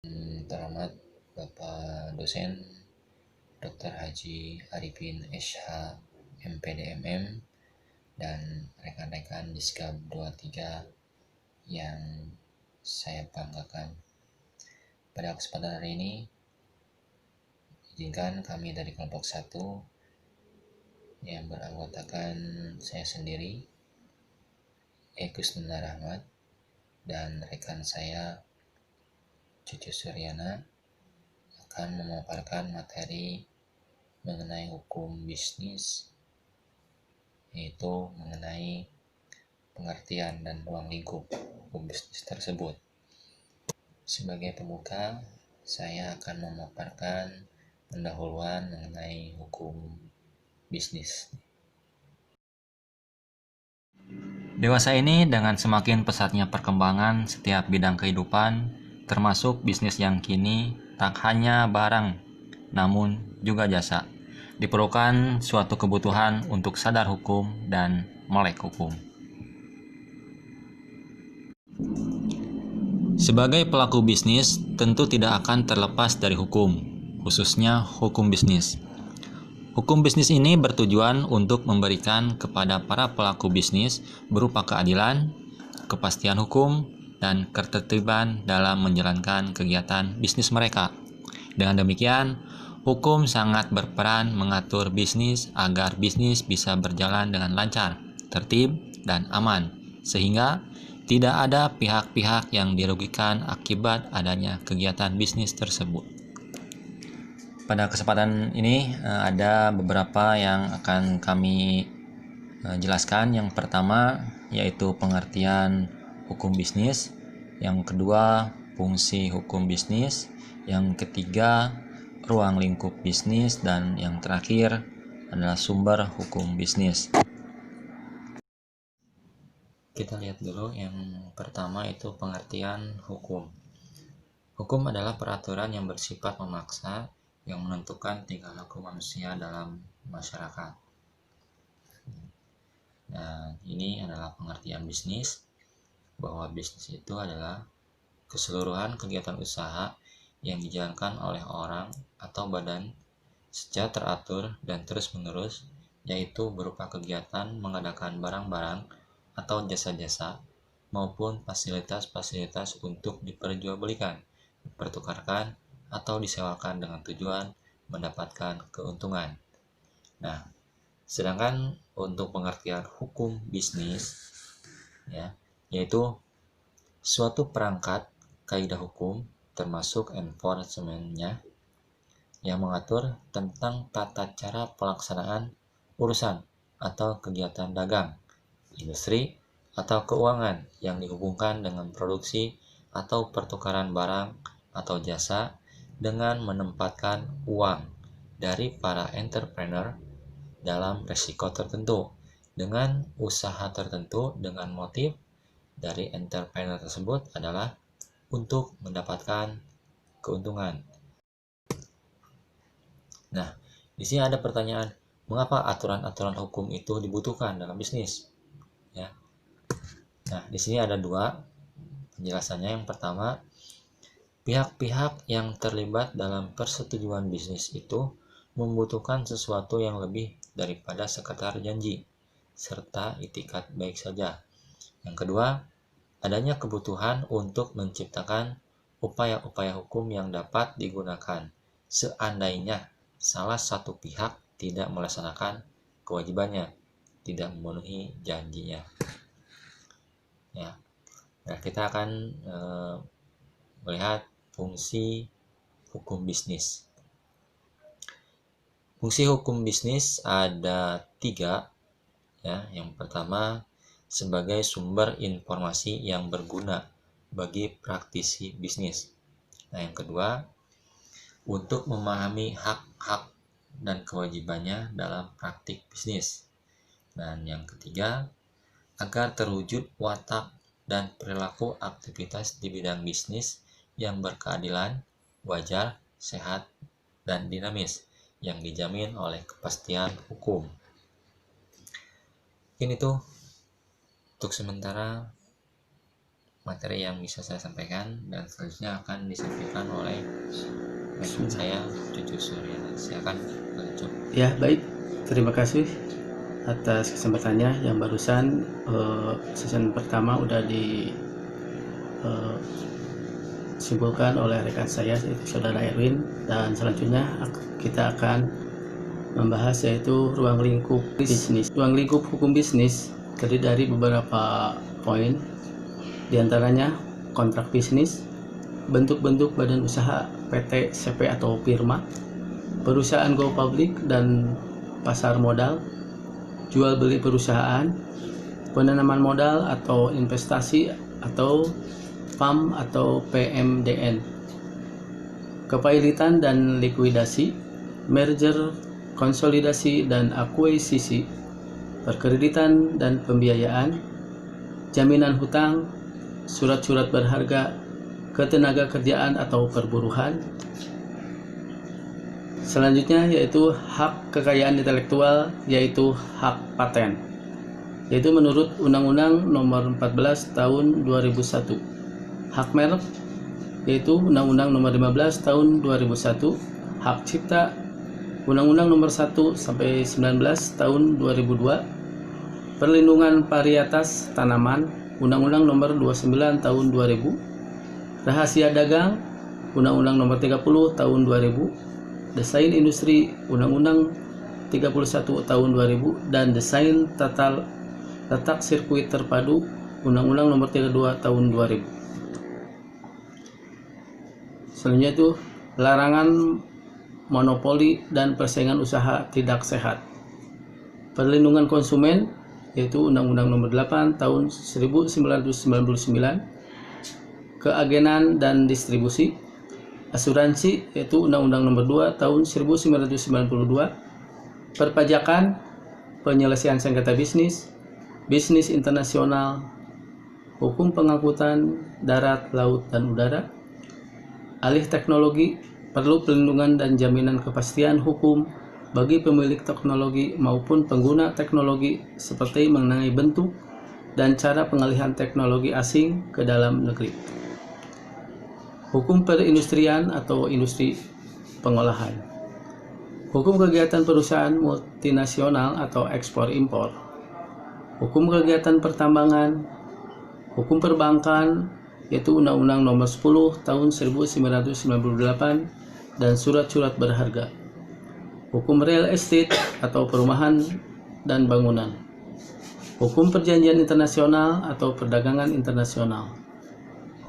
Terhormat Bapak dosen Dr. Haji Arifin SH MPD MM dan rekan-rekan Diskab 23 yang saya banggakan. Pada kesempatan hari ini, izinkan kami dari kelompok 1 yang beranggotakan saya sendiri, Agus Nunda Rahmat, dan rekan saya Cucu Suryana akan memaparkan materi mengenai hukum bisnis, yaitu mengenai pengertian dan ruang lingkup hukum bisnis tersebut. Sebagai pembuka, saya akan memaparkan pendahuluan mengenai hukum bisnis. Dewasa ini dengan semakin pesatnya perkembangan setiap bidang kehidupan, termasuk bisnis yang kini tak hanya barang, namun juga jasa. Diperlukan suatu kebutuhan untuk sadar hukum dan melek hukum. Sebagai pelaku bisnis, tentu tidak akan terlepas dari hukum, khususnya hukum bisnis. Hukum bisnis ini bertujuan untuk memberikan kepada para pelaku bisnis berupa keadilan, kepastian hukum, dan ketertiban dalam menjalankan kegiatan bisnis mereka. Dengan demikian, hukum sangat berperan mengatur bisnis agar bisnis bisa berjalan dengan lancar, tertib, dan aman, sehingga tidak ada pihak-pihak yang dirugikan akibat adanya kegiatan bisnis tersebut. Pada kesempatan ini ada beberapa yang akan kami jelaskan. Yang pertama yaitu pengertian hukum bisnis, yang kedua fungsi hukum bisnis, yang ketiga ruang lingkup bisnis, dan yang terakhir adalah sumber hukum bisnis. Kita lihat dulu yang pertama, itu pengertian hukum. Hukum adalah peraturan yang bersifat memaksa yang menentukan tingkah laku manusia dalam masyarakat. Nah, ini adalah pengertian bisnis, bahwa bisnis itu adalah keseluruhan kegiatan usaha yang dijalankan oleh orang atau badan secara teratur dan terus-menerus, yaitu berupa kegiatan mengadakan barang-barang atau jasa-jasa maupun fasilitas-fasilitas untuk diperjualbelikan, dipertukarkan, atau disewakan dengan tujuan mendapatkan keuntungan. Nah, sedangkan untuk pengertian hukum bisnis, yaitu suatu perangkat kaidah hukum termasuk enforcement-nya yang mengatur tentang tata cara pelaksanaan urusan atau kegiatan dagang, industri, atau keuangan yang dihubungkan dengan produksi atau pertukaran barang atau jasa dengan menempatkan uang dari para entrepreneur dalam resiko tertentu dengan usaha tertentu, dengan motif dari entrepreneur tersebut adalah untuk mendapatkan keuntungan. Nah, di sini ada pertanyaan, mengapa aturan-aturan hukum itu dibutuhkan dalam bisnis? Ya. Nah, di sini ada dua penjelasannya. Yang pertama, pihak-pihak yang terlibat dalam persetujuan bisnis itu membutuhkan sesuatu yang lebih daripada sekedar janji serta itikat baik saja. Yang kedua, adanya kebutuhan untuk menciptakan upaya-upaya hukum yang dapat digunakan seandainya salah satu pihak tidak melaksanakan kewajibannya, tidak memenuhi janjinya. Ya. Nah, kita akan melihat fungsi hukum bisnis. Fungsi hukum bisnis ada 3. Ya, yang pertama sebagai sumber informasi yang berguna bagi praktisi bisnis. Nah, yang kedua untuk memahami hak-hak dan kewajibannya dalam praktik bisnis. Dan yang ketiga agar terwujud watak dan perilaku aktivitas di bidang bisnis yang berkeadilan, wajar, sehat, dan dinamis yang dijamin oleh kepastian hukum. Ini tuh untuk sementara materi yang bisa saya sampaikan, dan selanjutnya akan disampaikan oleh rekan saya Cucu Suryana. Silakan lanjut. Ya, baik. Terima kasih atas kesempatannya. Yang barusan season pertama udah disimpulkan oleh rekan saya, yaitu Saudara Erwin, dan selanjutnya kita akan membahas yaitu ruang lingkup bisnis. Ruang lingkup hukum bisnis terdiri dari beberapa poin, diantaranya kontrak bisnis, bentuk-bentuk badan usaha PT, CP atau firma, perusahaan go public dan pasar modal, jual beli perusahaan, penanaman modal atau investasi atau PAM atau PMDN, kepailitan dan likuidasi, merger, konsolidasi dan akuisisi, perkreditan dan pembiayaan, jaminan hutang, surat-surat berharga, ketenaga kerjaan atau perburuhan. Selanjutnya yaitu hak kekayaan intelektual, yaitu hak paten, yaitu menurut Undang-Undang Nomor 14 Tahun 2001. Hak merek, yaitu Undang-Undang Nomor 15 Tahun 2001. Hak cipta, Undang-Undang Nomor 1 sampai 19 Tahun 2002. Perlindungan varietas tanaman, Undang-Undang Nomor 29 Tahun 2000. Rahasia dagang, Undang-Undang Nomor 30 Tahun 2000. Desain industri, Undang-Undang 31 Tahun 2000, dan desain letak sirkuit terpadu, Undang-Undang Nomor 32 Tahun 2000. Selanjutnya itu larangan monopoli dan persaingan usaha tidak sehat. Perlindungan konsumen, yaitu Undang-Undang Nomor 8 Tahun 1999. Keagenan dan distribusi. Asuransi, yaitu Undang-Undang Nomor 2 Tahun 1992. Perpajakan, penyelesaian sengketa bisnis, bisnis internasional, hukum pengangkutan darat, laut, dan udara, alih teknologi, perlu pelindungan dan jaminan kepastian hukum bagi pemilik teknologi maupun pengguna teknologi seperti mengenai bentuk dan cara pengalihan teknologi asing ke dalam negeri. Hukum perindustrian atau industri pengolahan. Hukum kegiatan perusahaan multinasional atau ekspor-impor. Hukum kegiatan pertambangan. Hukum perbankan, yaitu Undang-Undang Nomor 10 Tahun 1998 dan surat-surat berharga. Hukum real estate atau perumahan dan bangunan. Hukum perjanjian internasional atau perdagangan internasional.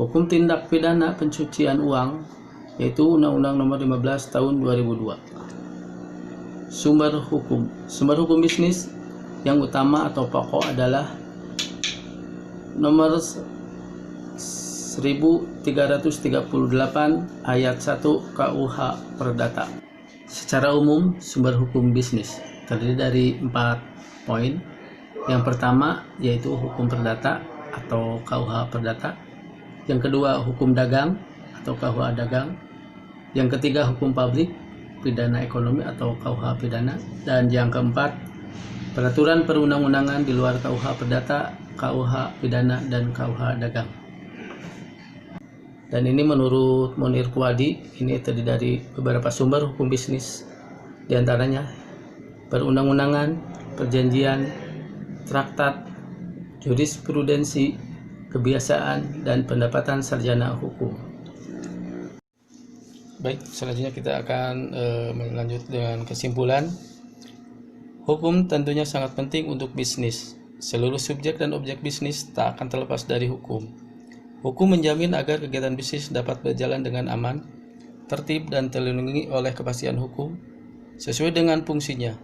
Hukum tindak pidana pencucian uang, yaitu Undang-Undang Nomor 15 Tahun 2002. Sumber hukum. Sumber hukum bisnis yang utama atau pokok adalah Nomor 1338 ayat 1 KUH Perdata. Secara umum, sumber hukum bisnis terdiri dari 4 poin. Yang pertama yaitu hukum perdata atau KUH Perdata. Yang kedua, hukum dagang atau KUH Dagang. Yang ketiga, hukum publik pidana ekonomi atau KUH Pidana. Dan yang keempat, peraturan perundang-undangan di luar KUH Perdata, KUH Pidana, dan KUH Dagang. Dan ini menurut Monir Kuwadi, ini terdiri dari beberapa sumber hukum bisnis, diantaranya perundang-undangan, perjanjian, traktat, jurisprudensi, kebiasaan, dan pendapatan sarjana hukum. Baik, selanjutnya kita akan melanjut dengan kesimpulan. Hukum tentunya sangat penting untuk bisnis. Seluruh subjek dan objek bisnis tak akan terlepas dari hukum. Hukum menjamin agar kegiatan bisnis dapat berjalan dengan aman, tertib, dan terlindungi oleh kepastian hukum sesuai dengan fungsinya,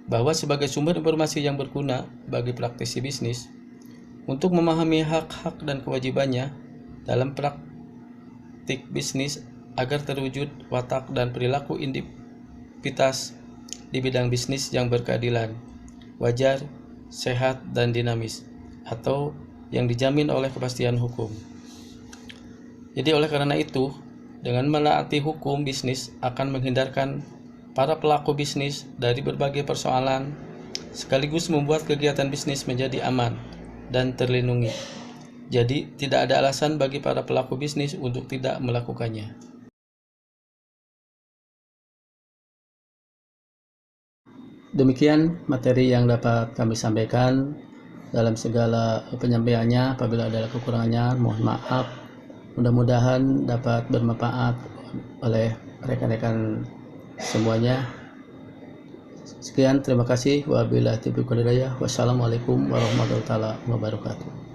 bahwa sebagai sumber informasi yang berguna bagi praktisi bisnis untuk memahami hak-hak dan kewajibannya dalam praktik bisnis agar terwujud watak dan perilaku integritas di bidang bisnis yang berkeadilan, wajar, sehat, dan dinamis, atau yang dijamin oleh kepastian hukum. Jadi oleh karena itu, dengan menaati hukum bisnis akan menghindarkan para pelaku bisnis dari berbagai persoalan, sekaligus membuat kegiatan bisnis menjadi aman dan terlindungi. Jadi, tidak ada alasan bagi para pelaku bisnis untuk tidak melakukannya. Demikian materi yang dapat kami sampaikan. Dalam segala penyampaiannya, apabila ada kekurangannya, mohon maaf. Mudah-mudahan dapat bermanfaat oleh rekan-rekan semuanya. Sekian, terima kasih. Wabillahi taufiq wal hidayah. Wassalamualaikum warahmatullahi wabarakatuh.